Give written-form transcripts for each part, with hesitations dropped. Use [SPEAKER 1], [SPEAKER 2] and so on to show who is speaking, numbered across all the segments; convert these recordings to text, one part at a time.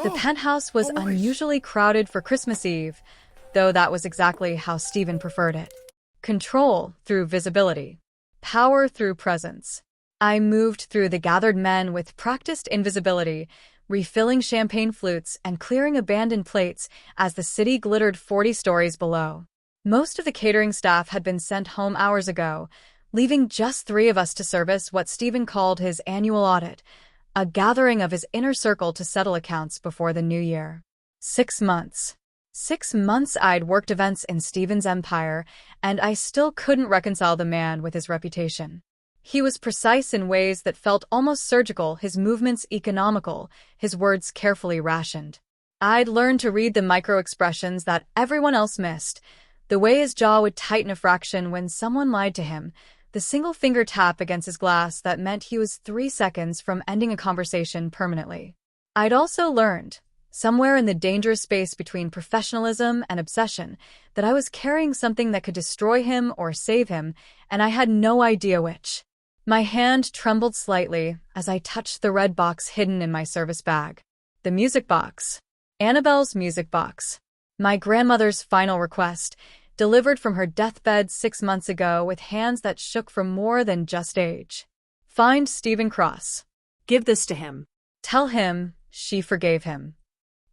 [SPEAKER 1] The penthouse was unusually crowded for Christmas Eve, though that was exactly how Stephen preferred it. Control through visibility. Power through presence. I moved through the gathered men with practiced invisibility, refilling champagne flutes and clearing abandoned plates as the city glittered 40 stories below. Most of the catering staff had been sent home hours ago, leaving just 3 of us to service what Stephen called his annual audit, a gathering of his inner circle to settle accounts before the new year. 6 months. 6 months I'd worked events in Stephen's empire, and I still couldn't reconcile the man with his reputation. He was precise in ways that felt almost surgical, his movements economical, his words carefully rationed. I'd learned to read the micro-expressions that everyone else missed, the way his jaw would tighten a fraction when someone lied to him, the single finger tap against his glass that meant he was 3 seconds from ending a conversation permanently. I'd also learned, somewhere in the dangerous space between professionalism and obsession, that I was carrying something that could destroy him or save him, and I had no idea which. My hand trembled slightly as I touched the red box hidden in my service bag. The music box. Annabelle's music box. My grandmother's final request, delivered from her deathbed 6 months ago with hands that shook from more than just age. Find Stephen Cross.
[SPEAKER 2] Give this to him.
[SPEAKER 1] Tell him she forgave him.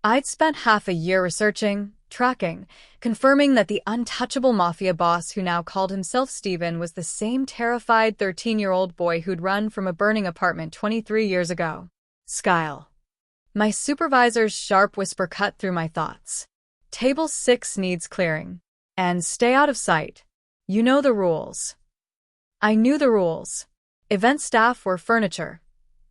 [SPEAKER 1] I'd spent half a year researching, tracking, confirming that the untouchable Mafia boss who now called himself Stephen was the same terrified 13-year-old boy who'd run from a burning apartment 23 years ago. Skyle. My supervisor's sharp whisper cut through my thoughts. Table 6 needs clearing. And stay out of sight. You know the rules. I knew the rules. Event staff were furniture.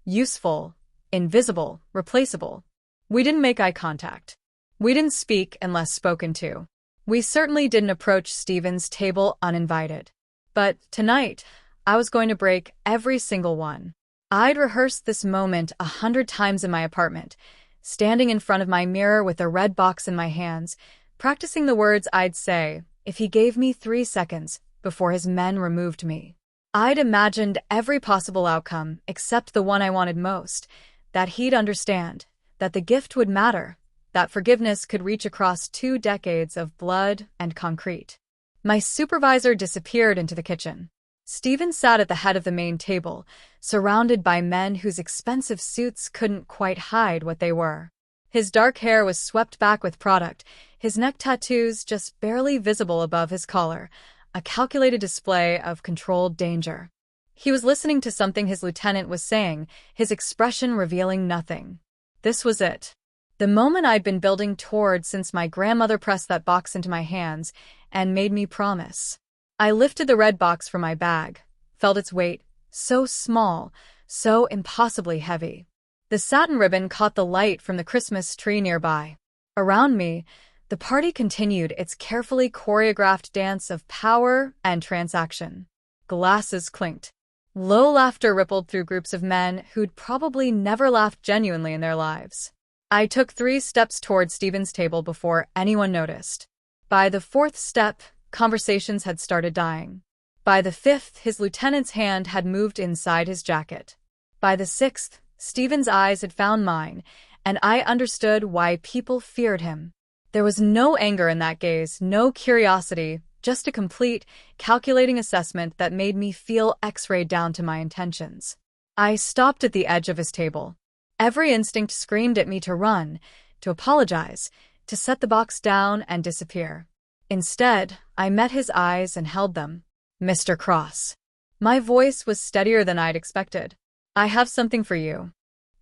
[SPEAKER 1] Useful, invisible, replaceable. We didn't make eye contact. We didn't speak unless spoken to. We certainly didn't approach Stephen's table uninvited. But tonight, I was going to break every single one. I'd rehearsed this moment 100 times in my apartment, standing in front of my mirror with a red box in my hands, practicing the words I'd say if he gave me 3 seconds before his men removed me. I'd imagined every possible outcome except the one I wanted most, that he'd understand, that the gift would matter, that forgiveness could reach across 2 decades of blood and concrete. My supervisor disappeared into the kitchen. Stephen sat at the head of the main table, surrounded by men whose expensive suits couldn't quite hide what they were. His dark hair was swept back with product, his neck tattoos just barely visible above his collar, a calculated display of controlled danger. He was listening to something his lieutenant was saying, his expression revealing nothing. This was it. The moment I'd been building toward since my grandmother pressed that box into my hands and made me promise. I lifted the red box from my bag, felt its weight, so small, so impossibly heavy. The satin ribbon caught the light from the Christmas tree nearby. Around me, the party continued its carefully choreographed dance of power and transaction. Glasses clinked. Low laughter rippled through groups of men who'd probably never laughed genuinely in their lives. I took 3 steps toward Stephen's table before anyone noticed. By the 4th step, conversations had started dying. By the 5th, his lieutenant's hand had moved inside his jacket. By the 6th, Stephen's eyes had found mine, and I understood why people feared him. There was no anger in that gaze, no curiosity, just a complete, calculating assessment that made me feel X-rayed down to my intentions. I stopped at the edge of his table. Every instinct screamed at me to run, to apologize, to set the box down and disappear. Instead, I met his eyes and held them. Mr. Cross. My voice was steadier than I'd expected. I have something for you.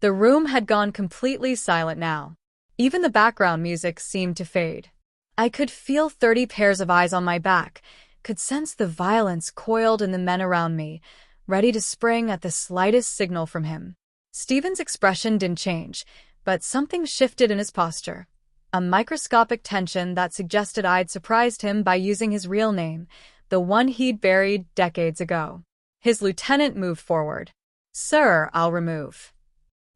[SPEAKER 1] The room had gone completely silent now. Even the background music seemed to fade. I could feel 30 pairs of eyes on my back, could sense the violence coiled in the men around me, ready to spring at the slightest signal from him. Stephen's expression didn't change, but something shifted in his posture. A microscopic tension that suggested I'd surprised him by using his real name, the one he'd buried decades ago. His lieutenant moved forward. Sir, I'll remove.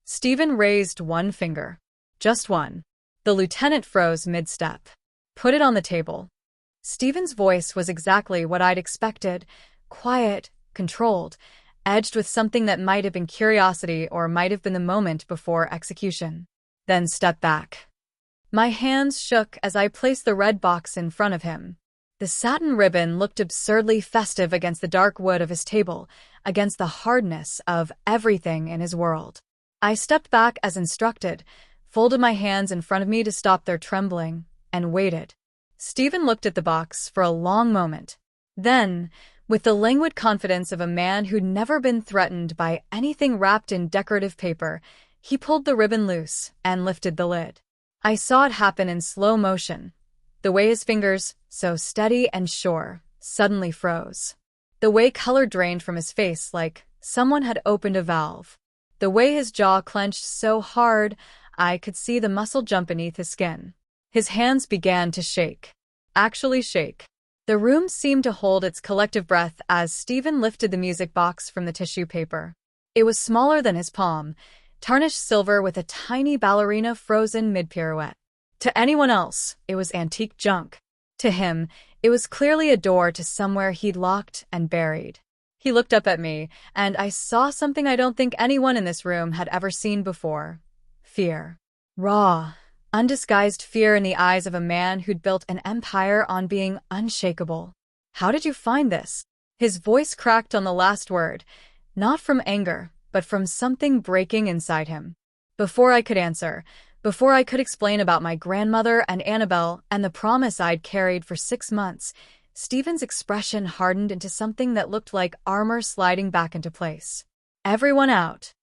[SPEAKER 1] Stephen raised one finger. Just one. The lieutenant froze mid-step. Put it on the table. Stephen's voice was exactly what I'd expected, quiet, controlled, edged with something that might have been curiosity or might have been the moment before execution. then stepped back. My hands shook as I placed the red box in front of him. The satin ribbon looked absurdly festive against the dark wood of his table, against the hardness of everything in his world. I stepped back as instructed, folded my hands in front of me to stop their trembling, and waited. Stephen looked at the box for a long moment. Then, with the languid confidence of a man who'd never been threatened by anything wrapped in decorative paper, he pulled the ribbon loose and lifted the lid. I saw it happen in slow motion. The way his fingers, so steady and sure, suddenly froze. The way color drained from his face like someone had opened a valve. The way his jaw clenched so hard, I could see the muscle jump beneath his skin. His hands began to shake. Actually shake. The room seemed to hold its collective breath as Stephen lifted the music box from the tissue paper. It was smaller than his palm, tarnished silver with a tiny ballerina frozen mid-pirouette. To anyone else, it was antique junk. To him, it was clearly a door to somewhere he'd locked and buried. He looked up at me, and I saw something I don't think anyone in this room had ever seen before. Fear. Raw, undisguised fear in the eyes of a man who'd built an empire on being unshakable. "How did you find this?" His voice cracked on the last word, not from anger, but from something breaking inside him. Before I could answer, before I could explain about my grandmother and Annabelle and the promise I'd carried for 6 months, Stephen's expression hardened into something that looked like armor sliding back into place. "Everyone out."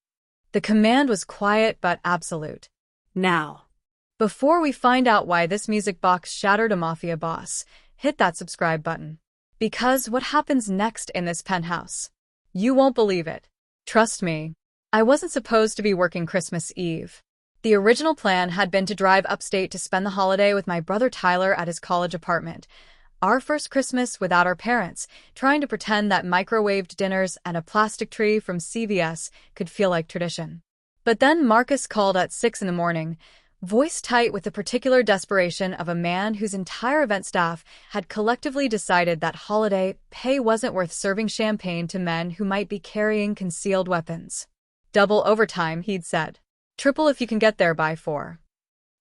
[SPEAKER 1] The command was quiet but absolute. "Now." Before we find out why this music box shattered a Mafia boss, hit that subscribe button. Because what happens next in this penthouse? You won't believe it. Trust me. I wasn't supposed to be working Christmas Eve. The original plan had been to drive upstate to spend the holiday with my brother Tyler at his college apartment. Our first Christmas without our parents, trying to pretend that microwaved dinners and a plastic tree from CVS could feel like tradition. But then Marcus called at 6 in the morning, voice tight with the particular desperation of a man whose entire event staff had collectively decided that holiday pay wasn't worth serving champagne to men who might be carrying concealed weapons. "Double overtime," he'd said. "Triple if you can get there by 4.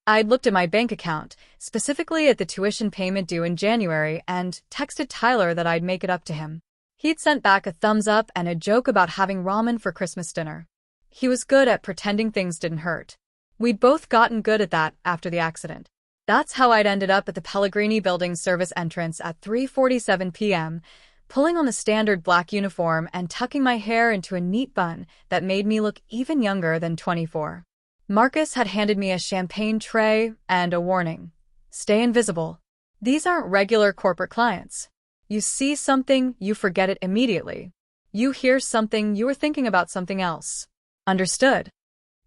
[SPEAKER 1] I'd looked at my bank account, specifically at the tuition payment due in January, and texted Tyler that I'd make it up to him. He'd sent back a thumbs up and a joke about having ramen for Christmas dinner. He was good at pretending things didn't hurt. We'd both gotten good at that after the accident. That's how I'd ended up at the Pellegrini Building service entrance at 3:47 p.m., pulling on the standard black uniform and tucking my hair into a neat bun that made me look even younger than 24. Marcus had handed me a champagne tray and a warning. "Stay invisible. These aren't regular corporate clients. You see something, you forget it immediately. You hear something, you were thinking about something else. Understood?"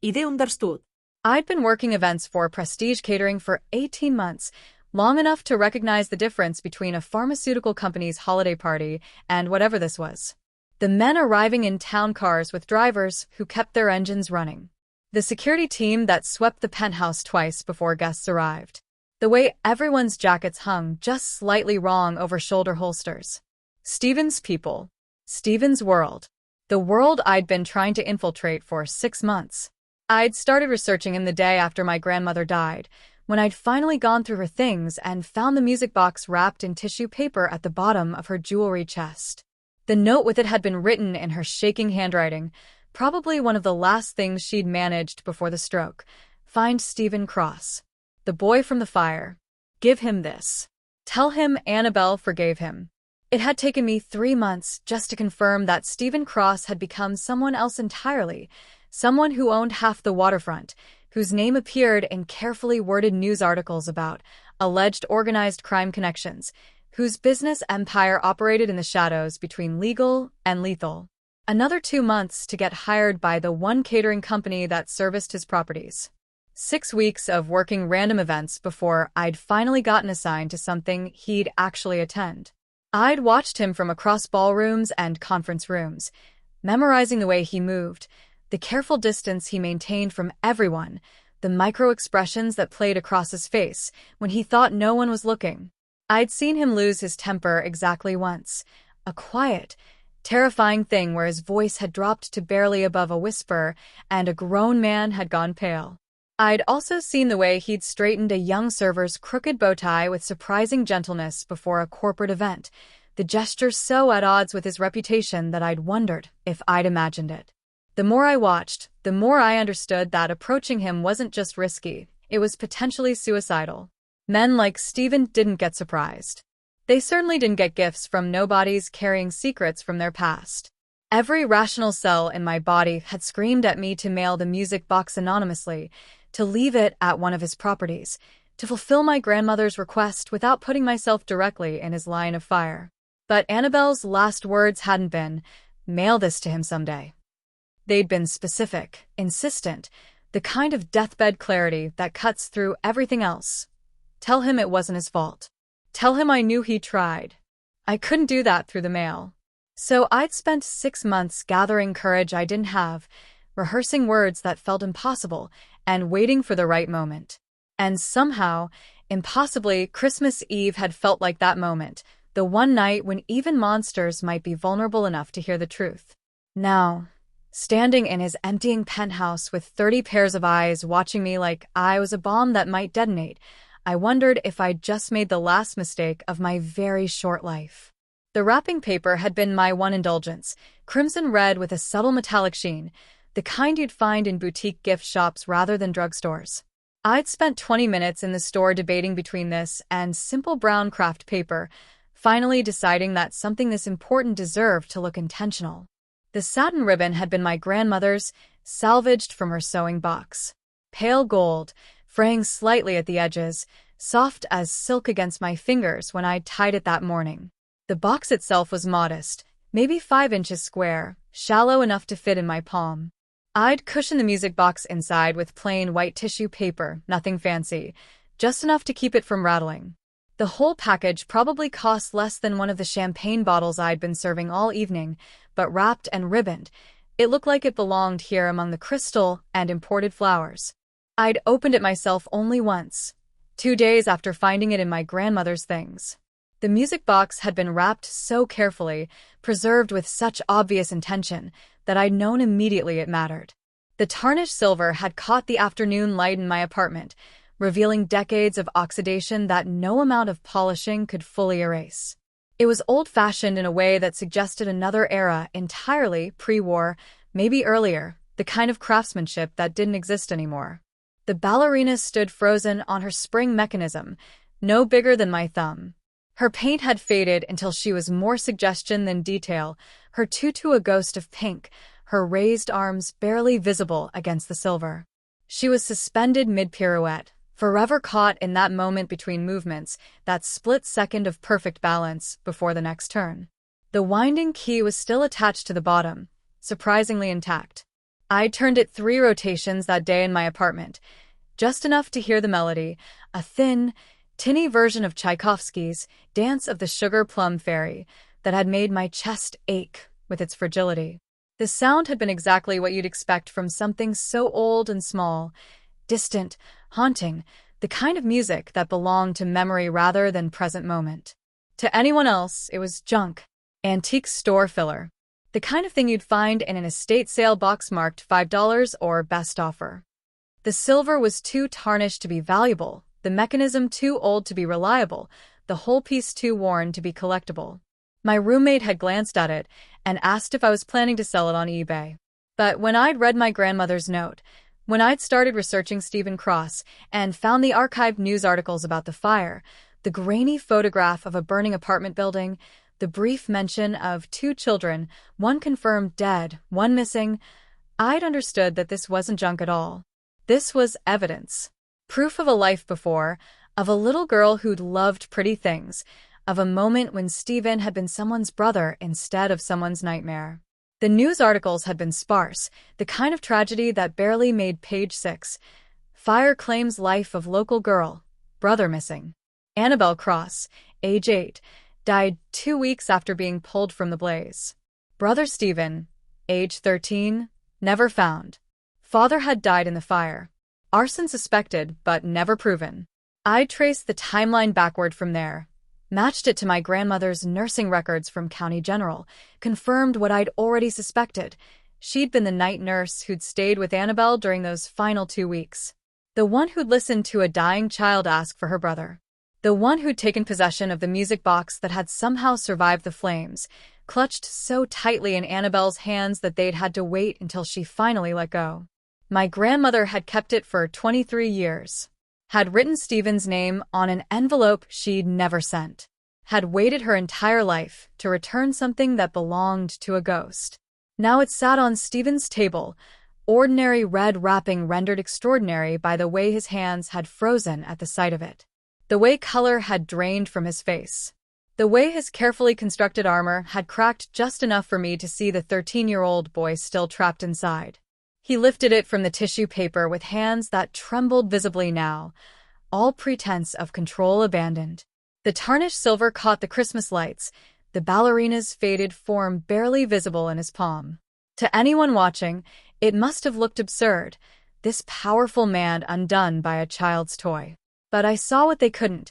[SPEAKER 2] Idea understood.
[SPEAKER 1] I'd been working events for Prestige Catering for 18 months, long enough to recognize the difference between a pharmaceutical company's holiday party and whatever this was. The men arriving in town cars with drivers who kept their engines running. The security team that swept the penthouse twice before guests arrived. The way everyone's jackets hung just slightly wrong over shoulder holsters. Stephen's people. Stephen's world. The world I'd been trying to infiltrate for 6 months. I'd started researching him the day after my grandmother died, when I'd finally gone through her things and found the music box wrapped in tissue paper at the bottom of her jewelry chest. The note with it had been written in her shaking handwriting, probably one of the last things she'd managed before the stroke. "Find Stephen Cross. The boy from the fire. Give him this. Tell him Annabelle forgave him." It had taken me 3 months just to confirm that Stephen Cross had become someone else entirely, someone who owned half the waterfront, whose name appeared in carefully worded news articles about alleged organized crime connections, whose business empire operated in the shadows between legal and lethal. Another 2 months to get hired by the one catering company that serviced his properties. 6 weeks of working random events before I'd finally gotten assigned to something he'd actually attend. I'd watched him from across ballrooms and conference rooms, memorizing the way he moved, the careful distance he maintained from everyone, the micro-expressions that played across his face when he thought no one was looking. I'd seen him lose his temper exactly once, a quiet, terrifying thing where his voice had dropped to barely above a whisper and a grown man had gone pale. I'd also seen the way he'd straightened a young server's crooked bow tie with surprising gentleness before a corporate event, the gesture so at odds with his reputation that I'd wondered if I'd imagined it. The more I watched, the more I understood that approaching him wasn't just risky, it was potentially suicidal. Men like Steven didn't get surprised. They certainly didn't get gifts from nobodies carrying secrets from their past. Every rational cell in my body had screamed at me to mail the music box anonymously, to leave it at one of his properties, to fulfill my grandmother's request without putting myself directly in his line of fire. But Annabelle's last words hadn't been, "Mail this to him someday." They'd been specific, insistent, the kind of deathbed clarity that cuts through everything else. Tell him it wasn't his fault. Tell him I knew he tried. I couldn't do that through the mail. So I'd spent 6 months gathering courage I didn't have, rehearsing words that felt impossible, and waiting for the right moment. And somehow, impossibly, Christmas Eve had felt like that moment, the one night when even monsters might be vulnerable enough to hear the truth. Now, standing in his emptying penthouse with 30 pairs of eyes watching me like I was a bomb that might detonate, I wondered if I'd just made the last mistake of my very short life. The wrapping paper had been my one indulgence, crimson red with a subtle metallic sheen, the kind you'd find in boutique gift shops rather than drugstores. I'd spent 20 minutes in the store debating between this and simple brown craft paper, finally deciding that something this important deserved to look intentional. The satin ribbon had been my grandmother's, salvaged from her sewing box. Pale gold, fraying slightly at the edges, soft as silk against my fingers when I'd tied it that morning. The box itself was modest, maybe 5 inches square, shallow enough to fit in my palm. I'd cushioned the music box inside with plain white tissue paper, nothing fancy, just enough to keep it from rattling. The whole package probably cost less than one of the champagne bottles I'd been serving all evening, but wrapped and ribboned, it looked like it belonged here among the crystal and imported flowers. I'd opened it myself only once, 2 days after finding it in my grandmother's things. The music box had been wrapped so carefully, preserved with such obvious intention, that I'd known immediately it mattered. The tarnished silver had caught the afternoon light in my apartment, revealing decades of oxidation that no amount of polishing could fully erase. It was old-fashioned in a way that suggested another era entirely pre-war, maybe earlier, the kind of craftsmanship that didn't exist anymore. The ballerina stood frozen on her spring mechanism, no bigger than my thumb. Her paint had faded until she was more suggestion than detail, her tutu a ghost of pink, her raised arms barely visible against the silver. She was suspended mid-pirouette, forever caught in that moment between movements, that split second of perfect balance before the next turn. The winding key was still attached to the bottom, surprisingly intact. I turned it 3 rotations that day in my apartment, just enough to hear the melody, a thin, tinny version of Tchaikovsky's Dance of the Sugar Plum Fairy that had made my chest ache with its fragility. The sound had been exactly what you'd expect from something so old and small, distant, haunting, the kind of music that belonged to memory rather than present moment. To anyone else, it was junk, antique store filler, the kind of thing you'd find in an estate sale box marked $5 or best offer. The silver was too tarnished to be valuable, the mechanism too old to be reliable, the whole piece too worn to be collectible. My roommate had glanced at it and asked if I was planning to sell it on eBay. But when I'd read my grandmother's note, when I'd started researching Stephen Cross and found the archived news articles about the fire, the grainy photograph of a burning apartment building, the brief mention of 2 children, one confirmed dead, one missing, I'd understood that this wasn't junk at all. This was evidence. Proof of a life before, of a little girl who'd loved pretty things, of a moment when Stephen had been someone's brother instead of someone's nightmare. The news articles had been sparse, the kind of tragedy that barely made page 6. Fire claims life of local girl, brother missing. Annabelle Cross, age 8, died 2 weeks after being pulled from the blaze. Brother Stephen, age 13, never found. Father had died in the fire. Arson suspected, but never proven. I traced the timeline backward from there, matched it to my grandmother's nursing records from County General, confirmed what I'd already suspected. She'd been the night nurse who'd stayed with Annabelle during those final 2 weeks. The one who'd listened to a dying child ask for her brother. The one who'd taken possession of the music box that had somehow survived the flames, clutched so tightly in Annabelle's hands that they'd had to wait until she finally let go. My grandmother had kept it for 23 years. Had written Stephen's name on an envelope she'd never sent. Had waited her entire life to return something that belonged to a ghost. Now it sat on Stephen's table, ordinary red wrapping rendered extraordinary by the way his hands had frozen at the sight of it. The way color had drained from his face. The way his carefully constructed armor had cracked just enough for me to see the 13-year-old boy still trapped inside. He lifted it from the tissue paper with hands that trembled visibly now, all pretense of control abandoned. The tarnished silver caught the Christmas lights, the ballerina's faded form barely visible in his palm. To anyone watching, it must have looked absurd, this powerful man undone by a child's toy. But I saw what they couldn't,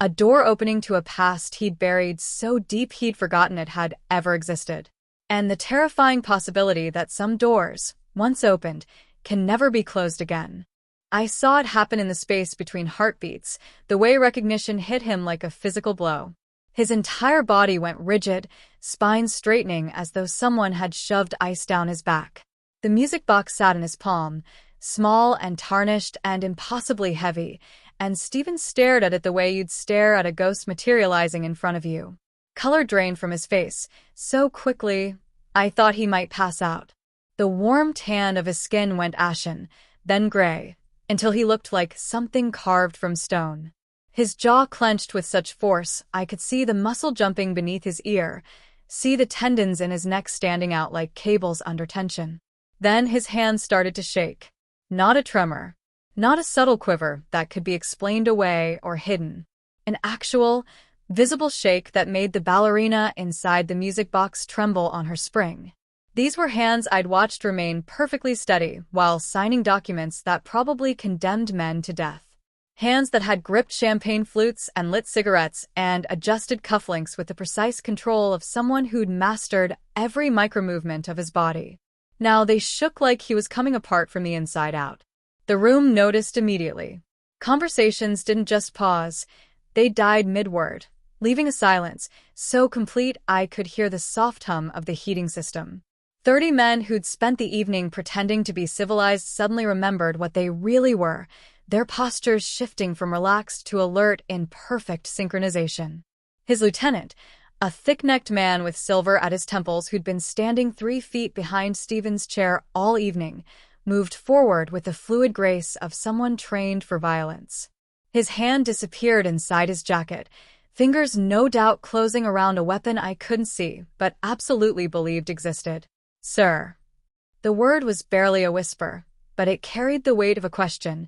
[SPEAKER 1] a door opening to a past he'd buried so deep he'd forgotten it had ever existed. And the terrifying possibility that some doors, once opened, can never be closed again. I saw it happen in the space between heartbeats, the way recognition hit him like a physical blow. His entire body went rigid, spine straightening as though someone had shoved ice down his back. The music box sat in his palm, small and tarnished and impossibly heavy, and Stephen stared at it the way you'd stare at a ghost materializing in front of you. Color drained from his face, so quickly, I thought he might pass out. The warm tan of his skin went ashen, then gray, until he looked like something carved from stone. His jaw clenched with such force I could see the muscle jumping beneath his ear, see the tendons in his neck standing out like cables under tension. Then his hands started to shake. Not a tremor. Not a subtle quiver that could be explained away or hidden. An actual, visible shake that made the ballerina inside the music box tremble on her spring. These were hands I'd watched remain perfectly steady while signing documents that probably condemned men to death. Hands that had gripped champagne flutes and lit cigarettes and adjusted cufflinks with the precise control of someone who'd mastered every micromovement of his body. Now they shook like he was coming apart from the inside out. The room noticed immediately. Conversations didn't just pause, they died mid-word, leaving a silence so complete I could hear the soft hum of the heating system. 30 men who'd spent the evening pretending to be civilized suddenly remembered what they really were, their postures shifting from relaxed to alert in perfect synchronization. His lieutenant, a thick-necked man with silver at his temples who'd been standing 3 feet behind Stephen's chair all evening, moved forward with the fluid grace of someone trained for violence. His hand disappeared inside his jacket, fingers no doubt closing around a weapon I couldn't see but absolutely believed existed. "Sir." The word was barely a whisper, but it carried the weight of a question.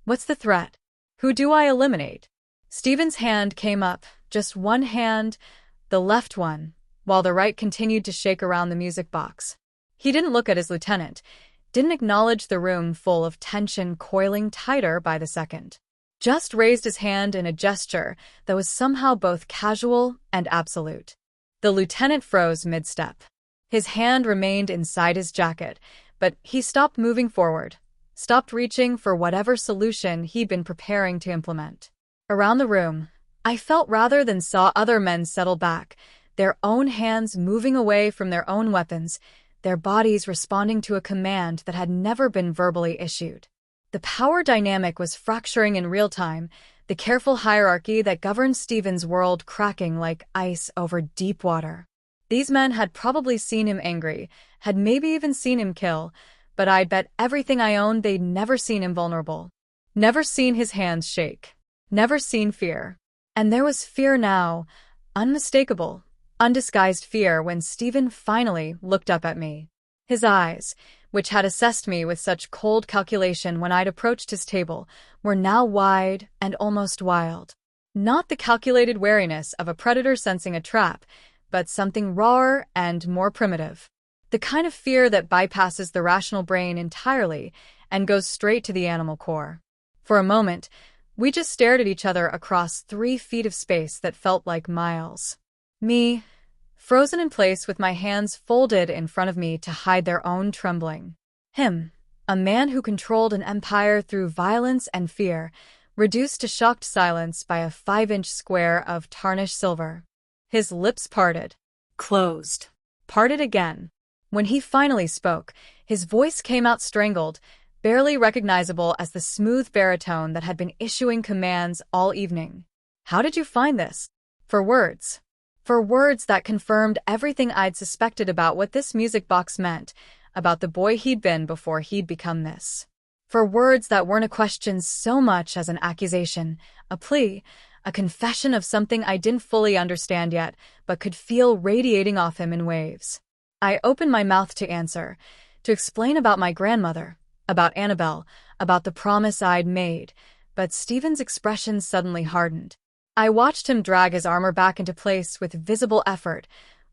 [SPEAKER 1] "What's the threat? Who do I eliminate?" Stephen's hand came up, just one hand, the left one, while the right continued to shake around the music box. He didn't look at his lieutenant, didn't acknowledge the room full of tension coiling tighter by the second. Just raised his hand in a gesture that was somehow both casual and absolute. The lieutenant froze mid-step. His hand remained inside his jacket, but he stopped moving forward, stopped reaching for whatever solution he'd been preparing to implement. Around the room, I felt rather than saw other men settle back, their own hands moving away from their own weapons, their bodies responding to a command that had never been verbally issued. The power dynamic was fracturing in real time, the careful hierarchy that governed Stephen's world cracking like ice over deep water. These men had probably seen him angry, had maybe even seen him kill, but I'd bet everything I owned they'd never seen him vulnerable. Never seen his hands shake. Never seen fear. And there was fear now, unmistakable, undisguised fear when Stephen finally looked up at me. His eyes, which had assessed me with such cold calculation when I'd approached his table, were now wide and almost wild. Not the calculated wariness of a predator sensing a trap, but something rawer and more primitive. The kind of fear that bypasses the rational brain entirely and goes straight to the animal core. For a moment, we just stared at each other across 3 feet of space that felt like miles. Me, frozen in place with my hands folded in front of me to hide their own trembling. Him, A man who controlled an empire through violence and fear, reduced to shocked silence by a 5-inch square of tarnished silver. His lips parted. Closed. Parted again. When he finally spoke, his voice came out strangled, barely recognizable as the smooth baritone that had been issuing commands all evening. How did you find this? For words. For words that confirmed everything I'd suspected about what this music box meant, about the boy he'd been before he'd become this. For words that weren't a question so much as an accusation, a plea, a confession of something I didn't fully understand yet, but could feel radiating off him in waves. I opened my mouth to answer, to explain about my grandmother, about Annabelle, about the promise I'd made, but Stephen's expression suddenly hardened. I watched him drag his armor back into place with visible effort,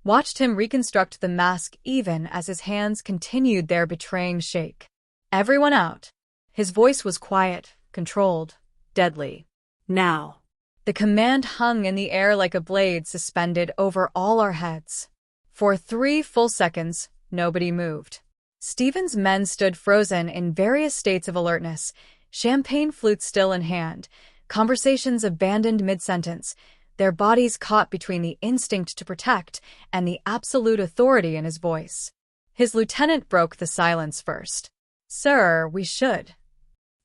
[SPEAKER 1] watched him reconstruct the mask even as his hands continued their betraying shake. Everyone out. His voice was quiet, controlled, deadly. Now. The command hung in the air like a blade suspended over all our heads. For 3 full seconds, nobody moved. Stephen's men stood frozen in various states of alertness, champagne flutes still in hand, conversations abandoned mid-sentence, their bodies caught between the instinct to protect and the absolute authority in his voice. His lieutenant broke the silence first. "Sir, we should."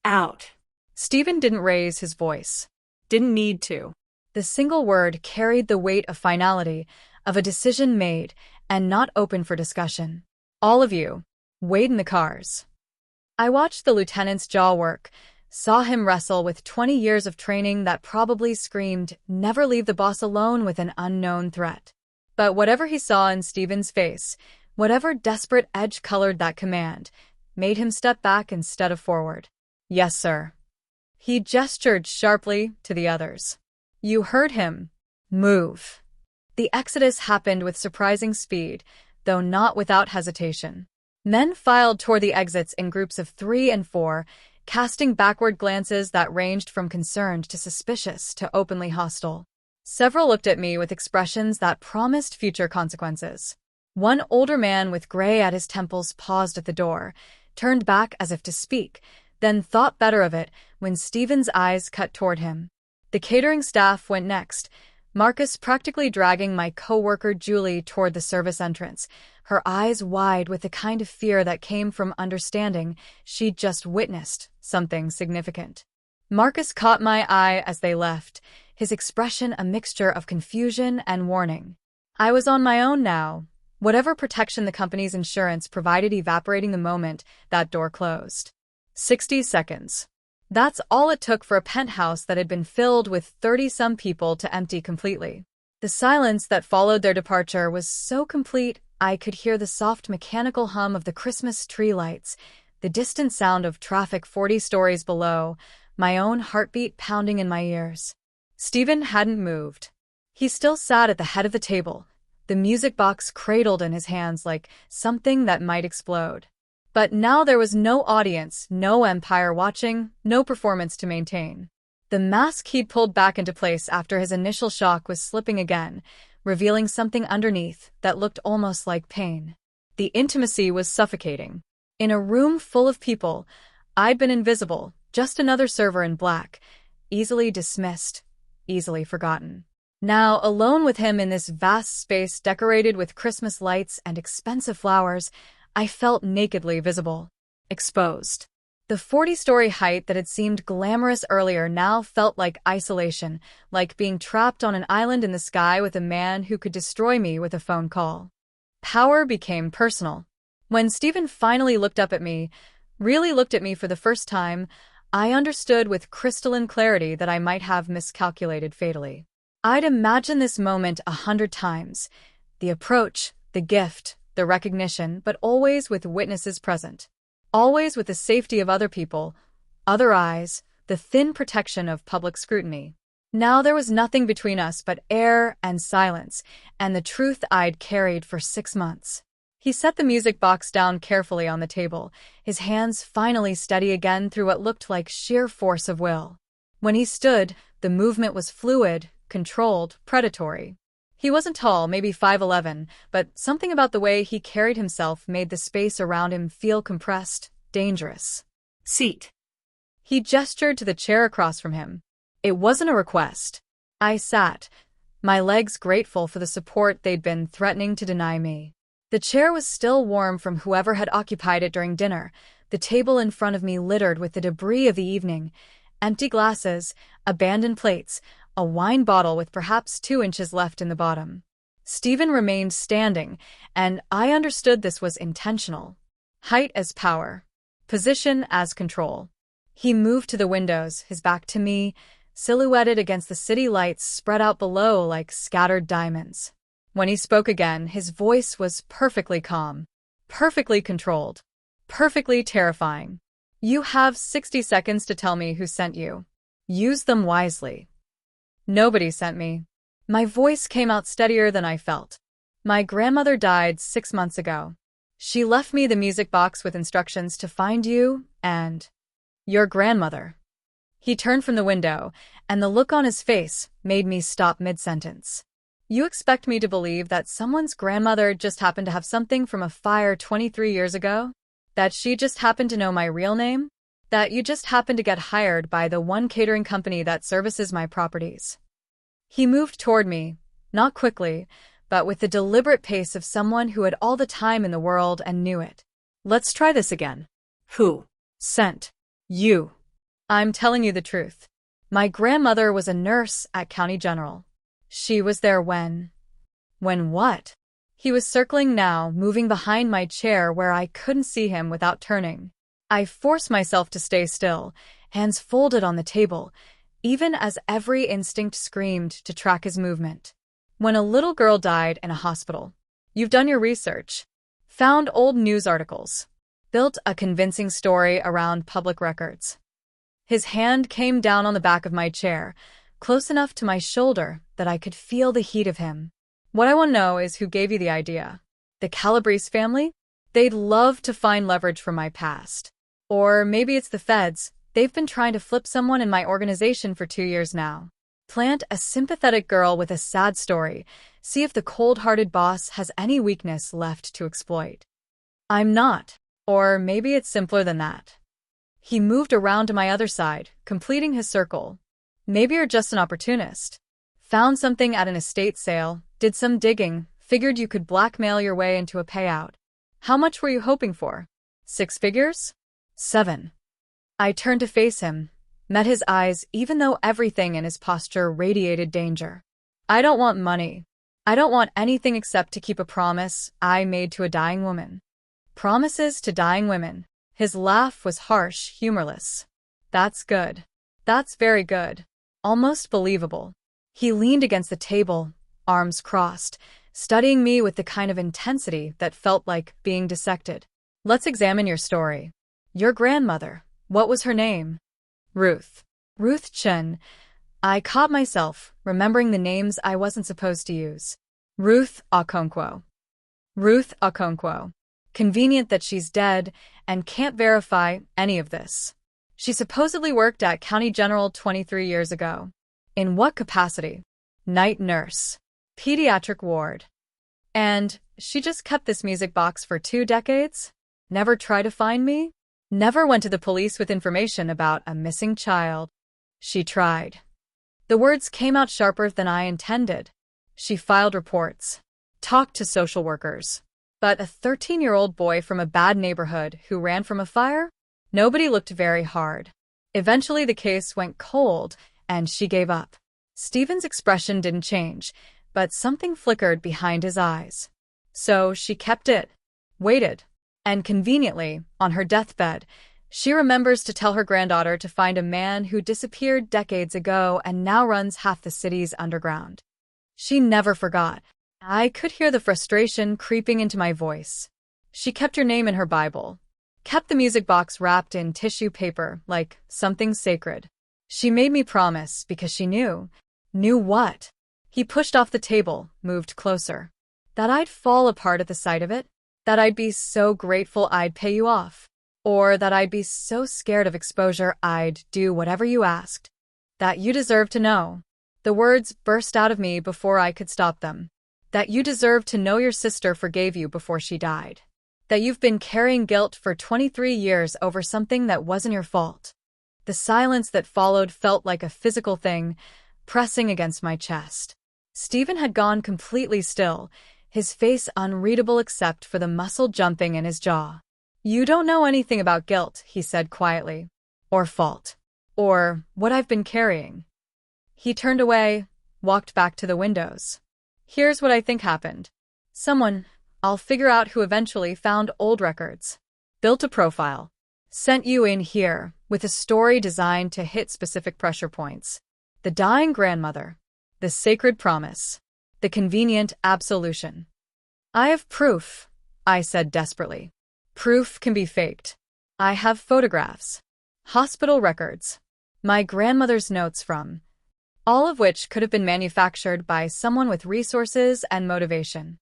[SPEAKER 1] "Out." Stephen didn't raise his voice. Didn't need to. The single word carried the weight of finality, of a decision made and not open for discussion. "All of you, wait in the cars." I watched the lieutenant's jaw work, saw him wrestle with 20 years of training that probably screamed, never leave the boss alone with an unknown threat. But whatever he saw in Stephen's face, whatever desperate edge colored that command, made him step back instead of forward. "Yes, sir." He gestured sharply to the others. "You heard him. Move." The exodus happened with surprising speed, though not without hesitation. Men filed toward the exits in groups of 3 and 4, casting backward glances that ranged from concerned to suspicious to openly hostile. Several looked at me with expressions that promised future consequences. One older man with gray at his temples paused at the door, turned back as if to speak, then thought better of it when Stephen's eyes cut toward him. The catering staff went next, Marcus practically dragging my co-worker Julie toward the service entrance, her eyes wide with the kind of fear that came from understanding she'd just witnessed something significant. Marcus caught my eye as they left, his expression a mixture of confusion and warning. I was on my own now, whatever protection the company's insurance provided evaporating the moment that door closed. 60 seconds. That's all it took for a penthouse that had been filled with 30-some people to empty completely. The silence that followed their departure was so complete I could hear the soft mechanical hum of the Christmas tree lights, the distant sound of traffic 40 stories below, my own heartbeat pounding in my ears. Stephen hadn't moved. He still sat at the head of the table, the music box cradled in his hands like something that might explode. But now there was no audience, no empire watching, no performance to maintain. The mask he'd pulled back into place after his initial shock was slipping again, revealing something underneath that looked almost like pain. The intimacy was suffocating. In a room full of people, I'd been invisible, just another server in black, easily dismissed, easily forgotten. Now, alone with him in this vast space decorated with Christmas lights and expensive flowers, I felt nakedly visible, exposed. The 40-story height that had seemed glamorous earlier now felt like isolation, like being trapped on an island in the sky with a man who could destroy me with a phone call. Power became personal. When Stephen finally looked up at me, really looked at me for the first time, I understood with crystalline clarity that I might have miscalculated fatally. I'd imagined this moment 100 times. The approach, the gift, the recognition, but always with witnesses present. Always with the safety of other people, other eyes, the thin protection of public scrutiny. Now there was nothing between us but air and silence, and the truth I'd carried for 6 months. He set the music box down carefully on the table, his hands finally steady again through what looked like sheer force of will. When he stood, the movement was fluid, controlled, predatory. He wasn't tall, maybe 5'11", but something about the way he carried himself made the space around him feel compressed, dangerous.
[SPEAKER 2] Seat.
[SPEAKER 1] He gestured to the chair across from him. It wasn't a request. I sat, my legs grateful for the support they'd been threatening to deny me. The chair was still warm from whoever had occupied it during dinner, the table in front of me littered with the debris of the evening, empty glasses, abandoned plates, a wine bottle with perhaps 2 inches left in the bottom. Stephen remained standing, and I understood this was intentional. Height as power. Position as control. He moved to the windows, his back to me, silhouetted against the city lights spread out below like scattered diamonds. When he spoke again, his voice was perfectly calm, perfectly controlled, perfectly terrifying. You have 60 seconds to tell me who sent you. Use them wisely. Nobody sent me. My voice came out steadier than I felt. My grandmother died 6 months ago. She left me the music box with instructions to find you and your grandmother. He turned from the window, and the look on his face made me stop mid-sentence. You expect me to believe that someone's grandmother just happened to have something from a fire 23 years ago? That she just happened to know my real name? That you just happened to get hired by the one catering company that services my properties? He moved toward me, not quickly, but with the deliberate pace of someone who had all the time in the world and knew it. Let's try this again.
[SPEAKER 2] Who?
[SPEAKER 1] Sent. You. I'm telling you the truth. My grandmother was a nurse at County General. She was there when what? He was circling now, moving behind my chair where I couldn't see him without turning. I forced myself to stay still, hands folded on the table, even as every instinct screamed to track his movement. When a little girl died in a hospital. You've done your research. Found old news articles. Built a convincing story around public records. His hand came down on the back of my chair, close enough to my shoulder that I could feel the heat of him. What I want to know is who gave you the idea. The Calabrese family? They'd love to find leverage from my past. Or maybe it's the feds. They've been trying to flip someone in my organization for 2 years now. Plant a sympathetic girl with a sad story. See if the cold-hearted boss has any weakness left to exploit. I'm not. Or maybe it's simpler than that. He moved around to my other side, completing his circle. Maybe you're just an opportunist. Found something at an estate sale, did some digging, figured you could blackmail your way into a payout. How much were you hoping for? 6 figures? 7. I turned to face him, met his eyes even though everything in his posture radiated danger. I don't want money. I don't want anything except to keep a promise I made to a dying woman. Promises to dying women. His laugh was harsh, humorless. That's good. That's very good. Almost believable. He leaned against the table, arms crossed, studying me with the kind of intensity that felt like being dissected. Let's examine your story. Your grandmother, what was her name? Ruth. Ruth Chen. I caught myself, remembering the names I wasn't supposed to use. Ruth Okonkwo. Ruth Okonkwo. Convenient that she's dead and can't verify any of this. She supposedly worked at County General 23 years ago. In what capacity? Night nurse. Pediatric ward. And she just kept this music box for 2 decades? Never tried to find me? Never went to the police with information about a missing child? She tried. The words came out sharper than I intended. She filed reports. Talked to social workers. But a 13-year-old boy from a bad neighborhood who ran from a fire? Nobody looked very hard. Eventually the case went cold, and she gave up. Stephen's expression didn't change, but something flickered behind his eyes. So she kept it. Waited. And conveniently, on her deathbed, she remembers to tell her granddaughter to find a man who disappeared decades ago and now runs half the city's underground. She never forgot. I could hear the frustration creeping into my voice. She kept your name in her Bible. Kept the music box wrapped in tissue paper like something sacred. She made me promise because she knew. Knew what? He pushed off the table, moved closer. That I'd fall apart at the sight of it? That I'd be so grateful I'd pay you off? Or that I'd be so scared of exposure I'd do whatever you asked? That you deserve to know. The words burst out of me before I could stop them. That you deserve to know your sister forgave you before she died. That you've been carrying guilt for 23 years over something that wasn't your fault. The silence that followed felt like a physical thing, pressing against my chest. Stephen had gone completely still, his face unreadable except for the muscle jumping in his jaw. You don't know anything about guilt, he said quietly. Or fault. Or what I've been carrying. He turned away, walked back to the windows. Here's what I think happened. I'll figure out who eventually found old records. Built a profile. Sent you in here, with a story designed to hit specific pressure points. The dying grandmother. The sacred promise. The convenient absolution. I have proof, I said desperately. Proof can be faked. I have photographs. Hospital records. My grandmother's notes from. All of which could have been manufactured by someone with resources and motivation.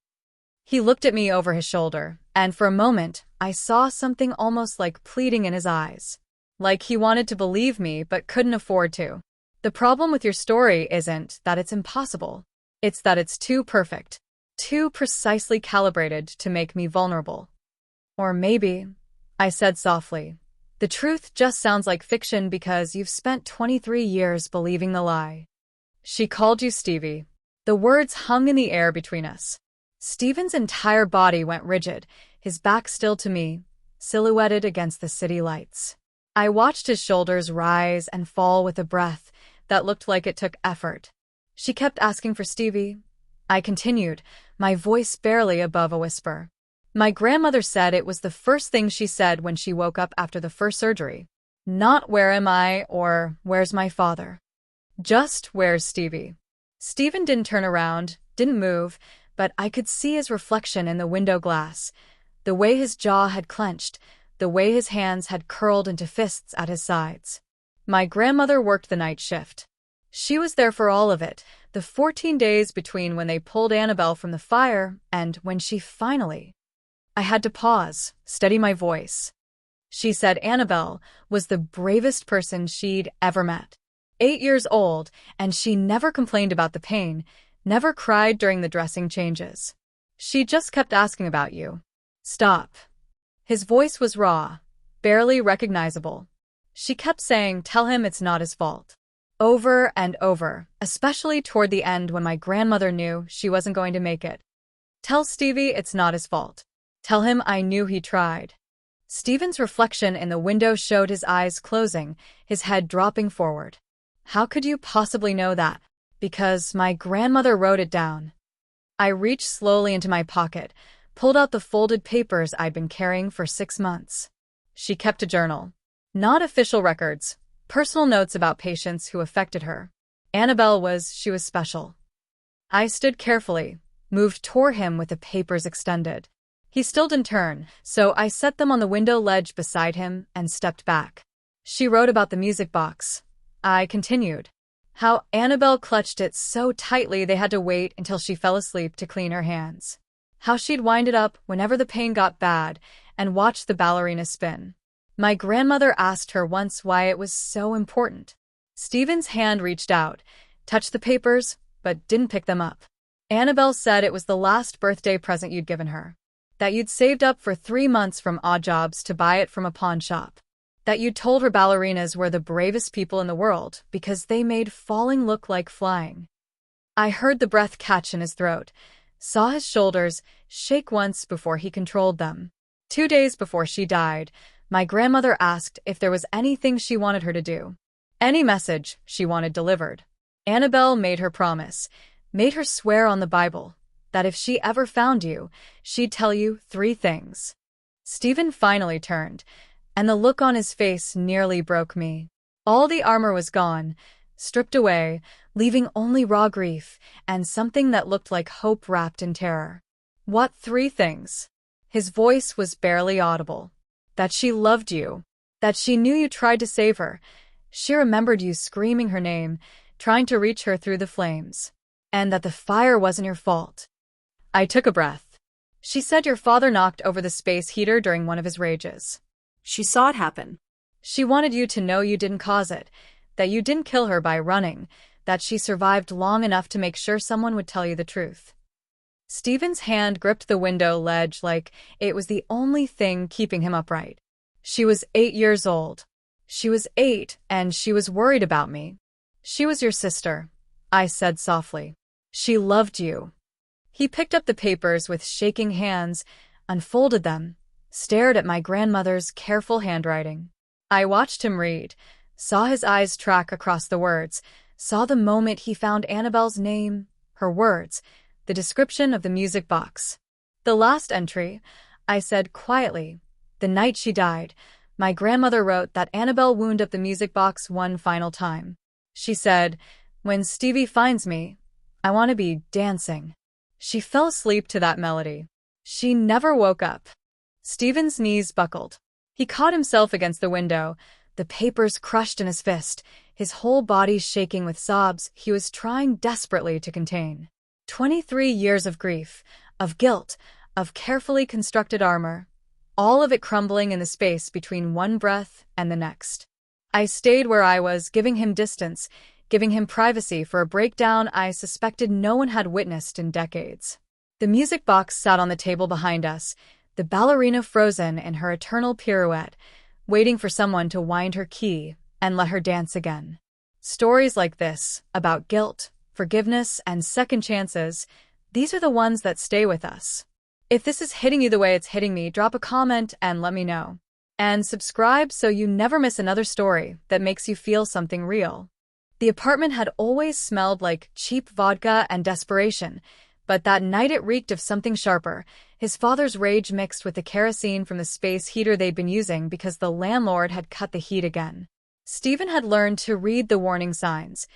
[SPEAKER 1] He looked at me over his shoulder, and for a moment, I saw something almost like pleading in his eyes. Like he wanted to believe me but couldn't afford to. The problem with your story isn't that it's impossible. It's that it's too perfect. Too precisely calibrated to make me vulnerable. Or maybe, I said softly, the truth just sounds like fiction because you've spent 23 years believing the lie. She called you Stevie. The words hung in the air between us. Stephen's entire body went rigid, his back still to me, silhouetted against the city lights. I watched his shoulders rise and fall with a breath that looked like it took effort. She kept asking for Stevie. I continued, my voice barely above a whisper. My grandmother said it was the first thing she said when she woke up after the first surgery. Not where am I or where's my father. Just where's Stevie. Stephen didn't turn around, didn't move, but I could see his reflection in the window glass, the way his jaw had clenched, the way his hands had curled into fists at his sides. My grandmother worked the night shift. She was there for all of it, the 14 days between when they pulled Annabelle from the fire and when she finally... I had to pause, steady my voice. She said Annabelle was the bravest person she'd ever met. 8 years old, and she never complained about the pain, never cried during the dressing changes. She just kept asking about you. Stop. His voice was raw, barely recognizable. She kept saying, tell him it's not his fault. Over and over, especially toward the end when my grandmother knew she wasn't going to make it. Tell Stevie it's not his fault. Tell him I knew he tried. Stephen's reflection in the window showed his eyes closing, his head dropping forward. How could you possibly know that? Because my grandmother wrote it down. I reached slowly into my pocket, pulled out the folded papers I'd been carrying for 6 months. She kept a journal. Not official records, personal notes about patients who affected her. Annabelle she was special. I stood carefully, moved toward him with the papers extended. He still didn't turn, so I set them on the window ledge beside him and stepped back. She wrote about the music box. I continued. How Annabelle clutched it so tightly they had to wait until she fell asleep to clean her hands. How she'd wind it up whenever the pain got bad and watch the ballerina spin. My grandmother asked her once why it was so important. Stephen's hand reached out, touched the papers, but didn't pick them up. Annabelle said it was the last birthday present you'd given her. That you'd saved up for 3 months from odd jobs to buy it from a pawn shop. That you'd told her ballerinas were the bravest people in the world because they made falling look like flying. I heard the breath catch in his throat, saw his shoulders shake once before he controlled them. 2 days before she died, my grandmother asked if there was anything she wanted her to do. Any message she wanted delivered. Annabelle made her promise, made her swear on the Bible, that if she ever found you, she'd tell you 3 things. Stephen finally turned, and the look on his face nearly broke me. All the armor was gone, stripped away, leaving only raw grief and something that looked like hope wrapped in terror. What 3 things? His voice was barely audible. That she loved you. That she knew you tried to save her. She remembered you screaming her name, trying to reach her through the flames. And that the fire wasn't your fault. I took a breath. She said your father knocked over the space heater during one of his rages. She saw it happen. She wanted you to know you didn't cause it, that you didn't kill her by running, that she survived long enough to make sure someone would tell you the truth. Stephen's hand gripped the window ledge like it was the only thing keeping him upright. She was 8 years old. She was 8, and she was worried about me. She was your sister, I said softly. She loved you. He picked up the papers with shaking hands, unfolded them, stared at my grandmother's careful handwriting. I watched him read, saw his eyes track across the words, saw the moment he found Annabelle's name, her words, the description of the music box. The last entry, I said quietly, the night she died, my grandmother wrote that Annabelle wound up the music box one final time. She said, "When Stevie finds me, I want to be dancing." She fell asleep to that melody. She never woke up. Stephen's knees buckled. He caught himself against the window, the papers crushed in his fist, his whole body shaking with sobs he was trying desperately to contain. 23 years of grief, of guilt, of carefully constructed armor, all of it crumbling in the space between one breath and the next. I stayed where I was, giving him distance, giving him privacy for a breakdown I suspected no one had witnessed in decades. The music box sat on the table behind us, the ballerina frozen in her eternal pirouette, waiting for someone to wind her key and let her dance again. Stories like this, about guilt, forgiveness, and second chances, these are the ones that stay with us. If this is hitting you the way it's hitting me, drop a comment and let me know. And subscribe so you never miss another story that makes you feel something real. The apartment had always smelled like cheap vodka and desperation, but that night it reeked of something sharper, his father's rage mixed with the kerosene from the space heater they'd been using because the landlord had cut the heat again. Stephen had learned to read the warning signs,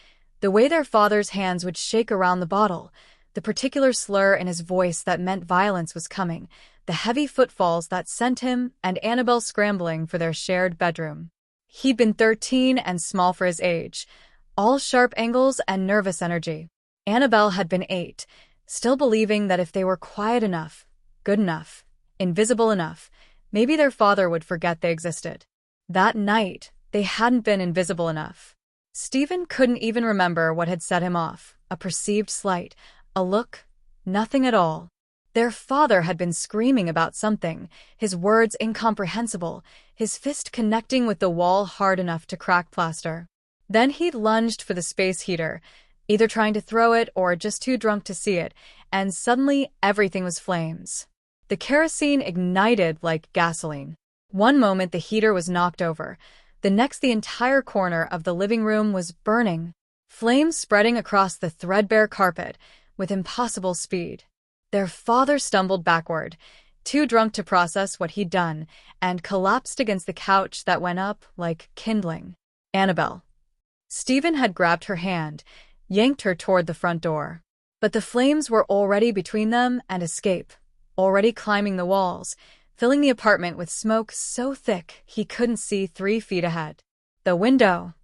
[SPEAKER 1] the way their father's hands would shake around the bottle, the particular slur in his voice that meant violence was coming, the heavy footfalls that sent him and Annabelle scrambling for their shared bedroom. He'd been 13 and small for his age, all sharp angles and nervous energy. Annabelle had been 8, still believing that if they were quiet enough, good enough, invisible enough, maybe their father would forget they existed. That night, they hadn't been invisible enough. Stephen couldn't even remember what had set him off, a perceived slight, a look, nothing at all. Their father had been screaming about something, his words incomprehensible, his fist connecting with the wall hard enough to crack plaster. Then he'd lunged for the space heater, either trying to throw it or just too drunk to see it, and suddenly everything was flames. The kerosene ignited like gasoline. One moment the heater was knocked over, the next the entire corner of the living room was burning, flames spreading across the threadbare carpet with impossible speed. Their father stumbled backward, too drunk to process what he'd done, and collapsed against the couch that went up like kindling. Annabelle. Stephen had grabbed her hand, yanked her toward the front door. But the flames were already between them and escape, already climbing the walls, filling the apartment with smoke so thick he couldn't see 3 feet ahead. The window.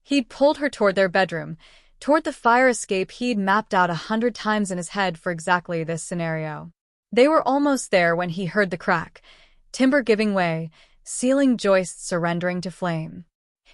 [SPEAKER 1] He'd pulled her toward their bedroom, toward the fire escape he'd mapped out 100 times in his head for exactly this scenario. They were almost there when he heard the crack, timber giving way, ceiling joists surrendering to flame.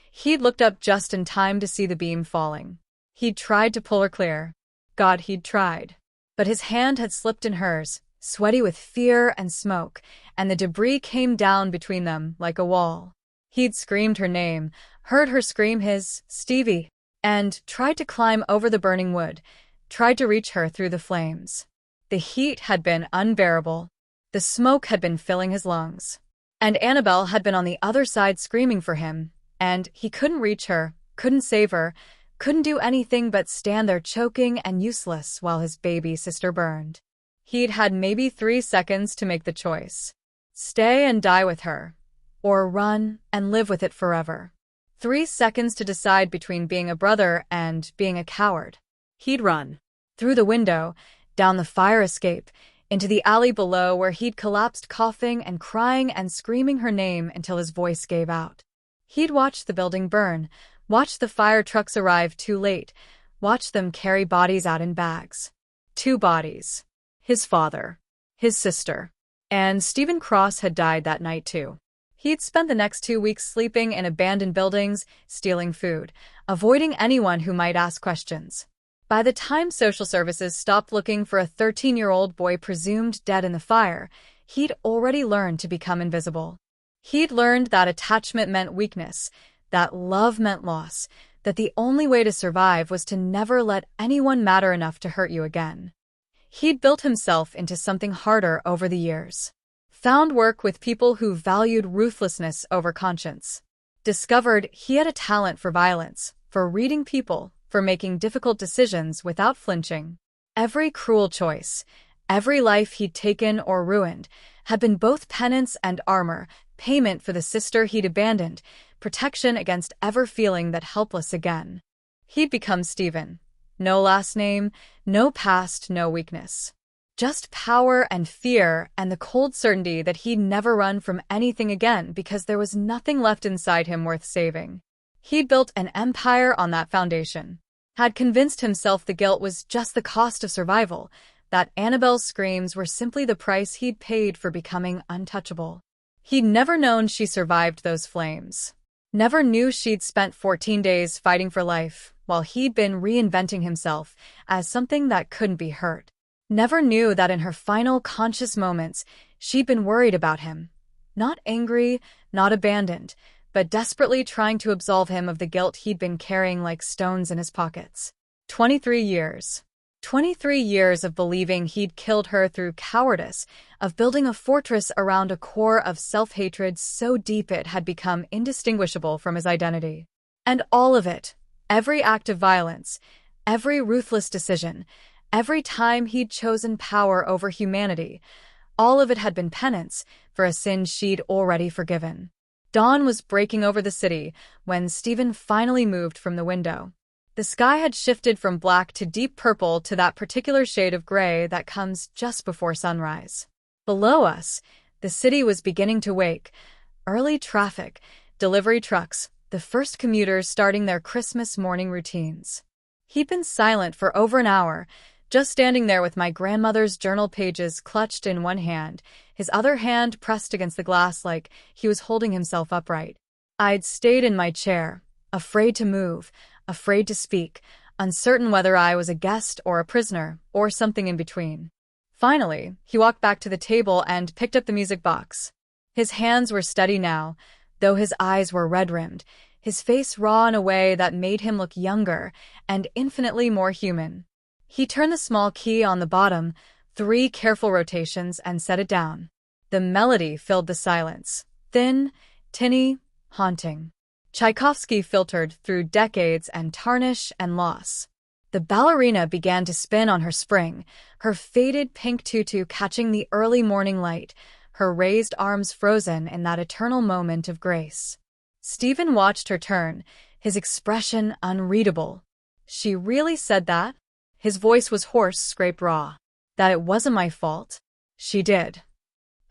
[SPEAKER 1] He'd looked up just in time to see the beam falling. He'd tried to pull her clear. God, he'd tried. But his hand had slipped in hers, sweaty with fear and smoke, and the debris came down between them like a wall. He'd screamed her name, heard her scream his, Stevie, and tried to climb over the burning wood, tried to reach her through the flames. The heat had been unbearable. The smoke had been filling his lungs. And Annabelle had been on the other side screaming for him, and he couldn't reach her, couldn't save her, couldn't do anything but stand there choking and useless while his baby sister burned. He'd had maybe 3 seconds to make the choice. Stay and die with her, or run and live with it forever. 3 seconds to decide between being a brother and being a coward. He'd run. Through the window, down the fire escape, into the alley below where he'd collapsed coughing and crying and screaming her name until his voice gave out. He'd watched the building burn, watched the fire trucks arrive too late, watched them carry bodies out in bags. 2 bodies. His father, his sister, and Stephen Cross had died that night too. He'd spent the next 2 weeks sleeping in abandoned buildings, stealing food, avoiding anyone who might ask questions. By the time social services stopped looking for a 13-year-old boy presumed dead in the fire, he'd already learned to become invisible. He'd learned that attachment meant weakness, that love meant loss, that the only way to survive was to never let anyone matter enough to hurt you again. He'd built himself into something harder over the years. Found work with people who valued ruthlessness over conscience. Discovered he had a talent for violence, for reading people, for making difficult decisions without flinching. Every cruel choice, every life he'd taken or ruined, had been both penance and armor, payment for the sister he'd abandoned, protection against ever feeling that helpless again. He'd become Steven. No last name, no past, no weakness. Just power and fear and the cold certainty that he'd never run from anything again because there was nothing left inside him worth saving. He'd built an empire on that foundation. Had convinced himself the guilt was just the cost of survival, that Annabelle's screams were simply the price he'd paid for becoming untouchable. He'd never known she survived those flames. Never knew she'd spent 14 days fighting for life, while he'd been reinventing himself as something that couldn't be hurt. Never knew that in her final conscious moments, she'd been worried about him. Not angry, not abandoned, but desperately trying to absolve him of the guilt he'd been carrying like stones in his pockets. 23 years. 23 years of believing he'd killed her through cowardice, of building a fortress around a core of self-hatred so deep it had become indistinguishable from his identity. And all of it, every act of violence, every ruthless decision, every time he'd chosen power over humanity, all of it had been penance for a sin she'd already forgiven. Dawn was breaking over the city when Steven finally moved from the window. The sky had shifted from black to deep purple to that particular shade of gray that comes just before sunrise. Below us, the city was beginning to wake. Early traffic, delivery trucks, the first commuters starting their Christmas morning routines. He'd been silent for over an hour, just standing there with my grandmother's journal pages clutched in one hand, his other hand pressed against the glass like he was holding himself upright. I'd stayed in my chair, afraid to move, afraid to speak, uncertain whether I was a guest or a prisoner, or something in between. Finally, he walked back to the table and picked up the music box. His hands were steady now, though his eyes were red-rimmed, his face raw in a way that made him look younger and infinitely more human. He turned the small key on the bottom, 3 careful rotations, and set it down. The melody filled the silence, thin, tinny, haunting. Tchaikovsky filtered through decades and tarnish and loss. The ballerina began to spin on her spring, her faded pink tutu catching the early morning light, her raised arms frozen in that eternal moment of grace. Steven watched her turn, his expression unreadable. She really said that? His voice was hoarse, scraped raw. That it wasn't my fault? She did.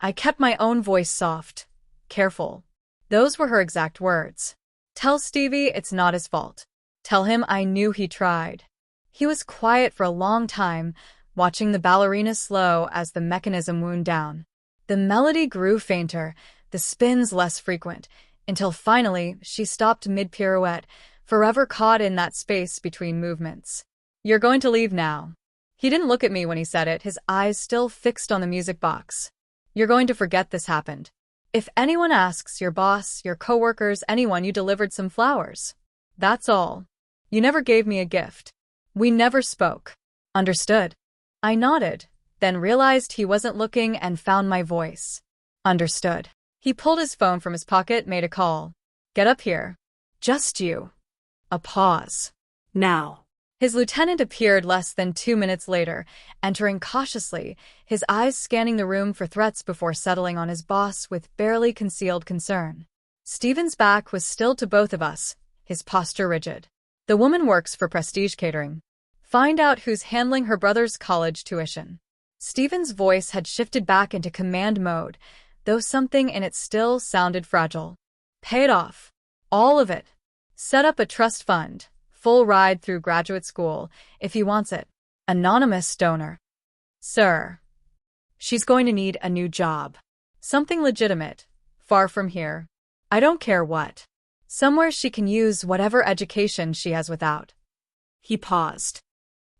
[SPEAKER 1] I kept my own voice soft, careful. Those were her exact words. Tell Stevie it's not his fault. Tell him I knew he tried. He was quiet for a long time, watching the ballerina slow as the mechanism wound down. The melody grew fainter, the spins less frequent, until finally she stopped mid-pirouette, forever caught in that space between movements. You're going to leave now. He didn't look at me when he said it, his eyes still fixed on the music box. You're going to forget this happened. If anyone asks, your boss, your coworkers, anyone, you delivered some flowers. That's all. You never gave me a gift. We never spoke. Understood? I nodded, then realized he wasn't looking and found my voice. Understood. He pulled his phone from his pocket, made a call. Get up here. Just you. A pause. Now. His lieutenant appeared less than 2 minutes later, entering cautiously, his eyes scanning the room for threats before settling on his boss with barely concealed concern. Steven's back was still to both of us, his posture rigid. The woman works for Prestige Catering. Find out who's handling her brother's college tuition. Steven's voice had shifted back into command mode, though something in it still sounded fragile. Pay it off. All of it. Set up a trust fund. Full ride through graduate school, if he wants it. Anonymous donor. Sir. She's going to need a new job. Something legitimate. Far from here. I don't care what. Somewhere she can use whatever education she has without. He paused.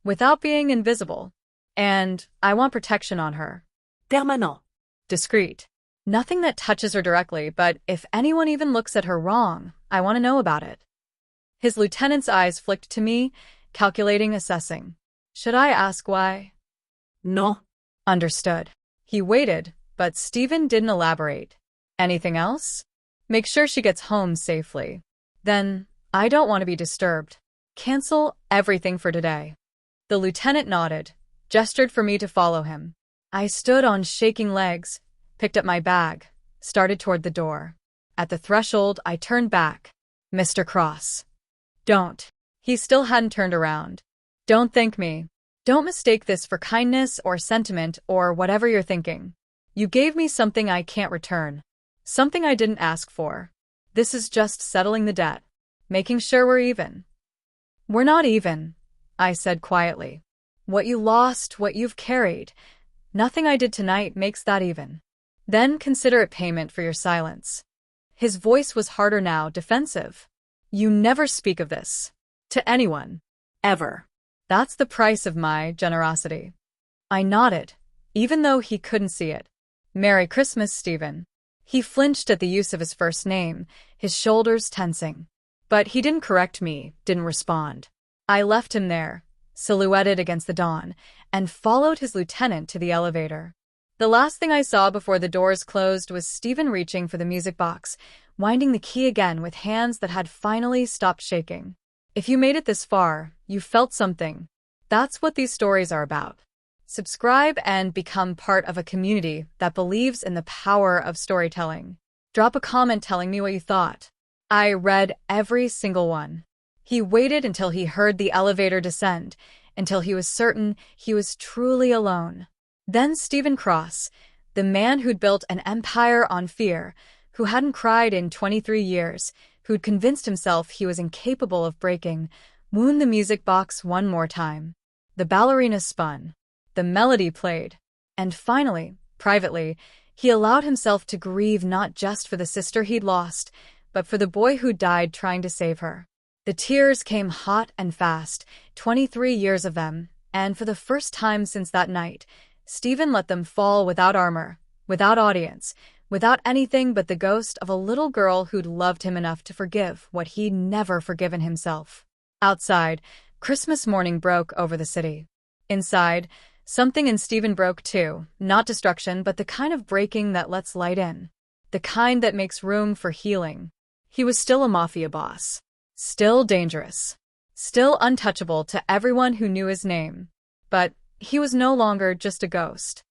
[SPEAKER 1] without being invisible. And I want protection on her.
[SPEAKER 2] Permanent.
[SPEAKER 1] Discreet. Nothing that touches her directly, but if anyone even looks at her wrong, I want to know about it. His lieutenant's eyes flicked to me, calculating, assessing. Should I ask why?
[SPEAKER 2] No.
[SPEAKER 1] Understood. He waited, but Stephen didn't elaborate. Anything else? Make sure she gets home safely. Then, I don't want to be disturbed. Cancel everything for today. The lieutenant nodded, gestured for me to follow him. I stood on shaking legs, picked up my bag, started toward the door. At the threshold, I turned back. Mr. Cross. Don't. He still hadn't turned around. Don't thank me. Don't mistake this for kindness or sentiment or whatever you're thinking. You gave me something I can't return. Something I didn't ask for. This is just settling the debt. Making sure we're even. We're not even, I said quietly. What you lost, what you've carried. Nothing I did tonight makes that even. Then consider it payment for your silence. His voice was harder now, defensive. You never speak of this. To anyone. Ever. That's the price of my generosity. I nodded, even though he couldn't see it. Merry Christmas, Stephen. He flinched at the use of his first name, his shoulders tensing. But he didn't correct me, didn't respond. I left him there, silhouetted against the dawn, and followed his lieutenant to the elevator. The last thing I saw before the doors closed was Stephen reaching for the music box, winding the key again with hands that had finally stopped shaking. If you made it this far, you felt something. That's what these stories are about. Subscribe and become part of a community that believes in the power of storytelling. Drop a comment telling me what you thought. I read every single one. He waited until he heard the elevator descend, until he was certain he was truly alone. Then Stephen Cross, the man who'd built an empire on fear, who hadn't cried in 23 years, who'd convinced himself he was incapable of breaking, wound the music box one more time. The ballerina spun. The melody played. And finally, privately, he allowed himself to grieve not just for the sister he'd lost, but for the boy who died trying to save her. The tears came hot and fast, 23 years of them, and for the first time since that night, Stephen let them fall without armor, without audience, without anything but the ghost of a little girl who'd loved him enough to forgive what he'd never forgiven himself. Outside, Christmas morning broke over the city. Inside, something in Stephen broke too, not destruction, but the kind of breaking that lets light in. The kind that makes room for healing. He was still a mafia boss. Still dangerous. Still untouchable to everyone who knew his name. But he was no longer just a ghost.